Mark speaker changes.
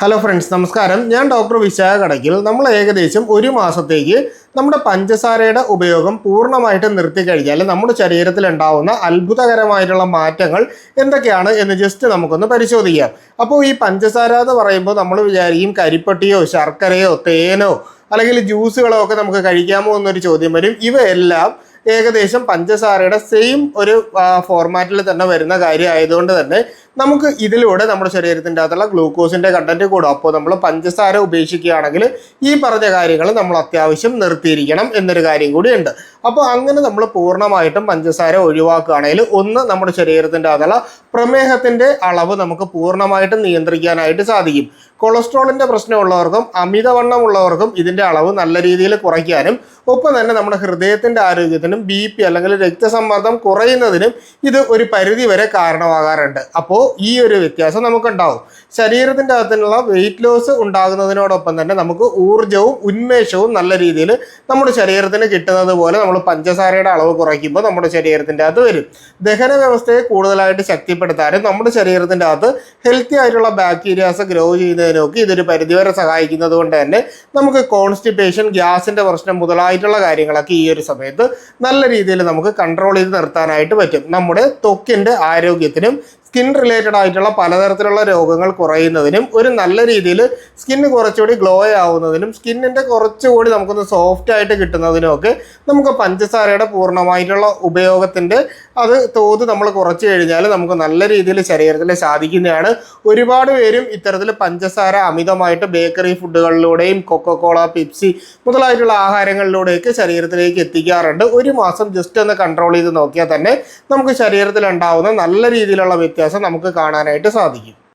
Speaker 1: Hello friends, നമസ്കാരം. ഞാൻ doctor Vishakha Kadakkal. നമ്മൾ ഏകദേശം ഒരു മാസത്തേക്ക് നമ്മുടെ പഞ്ചസാരയുടെ ഉപയോഗം പൂർണ്ണമായിട്ട് നിർത്തിക്കഴിഞ്ഞാൽ നമ്മുടെ ശരീരത്തിൽ ഉണ്ടാവുന്ന അത്ഭുതകരമായിട്ടുള്ള മാറ്റങ്ങൾ എന്തൊക്കെയാണ് എന്ന് ജസ്റ്റ് നമുക്കൊന്ന് പരിശോധിക്കാം. അപ്പോൾ ഈ പഞ്ചസാര എന്ന് പറയുമ്പോൾ നമ്മൾ വിചാരിക്കും കരിപ്പട്ടിയോ ശർക്കരയോ തേനോ അല്ലെങ്കിൽ ജ്യൂസുകളോ ഒക്കെ നമുക്ക് കഴിക്കാമോ എന്നൊരു ചോദ്യം വരും. ഇവയെല്ലാം ഏകദേശം പഞ്ചസാരയുടെ സെയിം ഒരു ഫോർമാറ്റിൽ തന്നെ വരുന്ന കാര്യം ആയതുകൊണ്ട് തന്നെ നമുക്ക് ഇതിലൂടെ നമ്മുടെ ശരീരത്തിൻ്റെ അകത്തുള്ള ഗ്ലൂക്കോസിൻ്റെ കണ്ടന്റ് കൂടും. അപ്പോൾ നമ്മൾ പഞ്ചസാര ഉപേക്ഷിക്കുകയാണെങ്കിൽ ഈ പറഞ്ഞ കാര്യങ്ങൾ നമ്മൾ അത്യാവശ്യം നിർത്തിയിരിക്കണം എന്നൊരു കാര്യം കൂടിയുണ്ട്. അപ്പോൾ അങ്ങനെ നമ്മൾ പൂർണ്ണമായിട്ടും പഞ്ചസാര ഒഴിവാക്കുകയാണെങ്കിൽ ഒന്ന്, നമ്മുടെ ശരീരത്തിൻ്റെ അകത്തുള്ള പ്രമേഹത്തിൻ്റെ അളവ് നമുക്ക് പൂർണ്ണമായിട്ടും നിയന്ത്രിക്കാനായിട്ട് സാധിക്കും. കൊളസ്ട്രോളിൻ്റെ പ്രശ്നമുള്ളവർക്കും അമിതവണ്ണമുള്ളവർക്കും ഇതിൻ്റെ അളവ് നല്ല രീതിയിൽ കുറയ്ക്കാനും ഒപ്പം തന്നെ നമ്മുടെ ഹൃദയത്തിൻ്റെ ആരോഗ്യത്തിനും BP അല്ലെങ്കിൽ രക്തസമ്മർദ്ദം കുറയുന്നതിനും ഇത് ഒരു പരിധി വരെ കാരണമാകാറുണ്ട്. അപ്പോൾ ഈ ഒരു വ്യത്യാസം നമുക്കുണ്ടാവും. ശരീരത്തിൻ്റെ അകത്തുള്ള വെയിറ്റ് ലോസ് ഉണ്ടാകുന്നതിനോടൊപ്പം തന്നെ നമുക്ക് ഊർജ്ജവും ഉന്മേഷവും നല്ല രീതിയിൽ നമ്മുടെ ശരീരത്തിന് കിട്ടുന്നത് പോലെ നമ്മൾ പഞ്ചസാരയുടെ അളവ് കുറയ്ക്കുമ്പോൾ നമ്മുടെ ശരീരത്തിൻ്റെ അകത്ത് വരും. ദഹന വ്യവസ്ഥയെ കൂടുതലായിട്ട് ശക്തിപ്പെടുത്താനും നമ്മുടെ ശരീരത്തിൻ്റെ അകത്ത് ഹെൽത്തി ആയിട്ടുള്ള ബാക്ടീരിയാസ് ഗ്രോ ചെയ്യുന്നതിനൊക്കെ ഇതൊരു പരിധിവരെ സഹായിക്കുന്നത് കൊണ്ട് തന്നെ നമുക്ക് കോൺസ്റ്റിപ്പേഷൻ, ഗ്യാസിൻ്റെ പ്രശ്നം മുതലായിട്ടുള്ള കാര്യങ്ങളൊക്കെ ഈ ഒരു സമയത്ത് നല്ല രീതിയിൽ നമുക്ക് കൺട്രോൾ ചെയ്ത് നിർത്താനായിട്ട് പറ്റും. നമ്മുടെ ത്വക്കിൻ്റെ ആരോഗ്യത്തിനും സ്കിൻ റിലേറ്റഡ് ആയിട്ടുള്ള പലതരത്തിലുള്ള രോഗങ്ങൾ കുറയുന്നതിനും ഒരു നല്ല രീതിയിൽ സ്കിന്ന് കുറച്ചുകൂടി ഗ്ലോ ആവുന്നതിനും സ്കിന്നിൻ്റെ കുറച്ചുകൂടി നമുക്കൊന്ന് സോഫ്റ്റ് ആയിട്ട് കിട്ടുന്നതിനും ഒക്കെ നമുക്ക് പഞ്ചസാരയുടെ പൂർണ്ണമായിട്ടുള്ള ഉപയോഗത്തിൻ്റെ തോത് നമ്മൾ കുറച്ച് കഴിഞ്ഞാൽ നമുക്ക് നല്ല രീതിയിൽ ശരീരത്തിൽ സാധിക്കുന്നതാണ്. ഒരുപാട് പേരും ഇത്തരത്തിൽ പഞ്ചസാര അമിതമായിട്ട് ബേക്കറി ഫുഡുകളിലൂടെയും കൊക്കക്കോള, പെപ്സി മുതലായിട്ടുള്ള ആഹാരങ്ങളിലൂടെയൊക്കെ ശരീരത്തിലേക്ക് എത്തിക്കാറുണ്ട്. ഒരു മാസം ജസ്റ്റ് ഒന്ന് കൺട്രോൾ ചെയ്ത് നോക്കിയാൽ തന്നെ നമുക്ക് ശരീരത്തിൽ ഉണ്ടാവുന്ന നല്ല രീതിയിലുള്ള വ്യത്യാസം നമുക്ക് കാണാനായിട്ട് സാധിക്കും.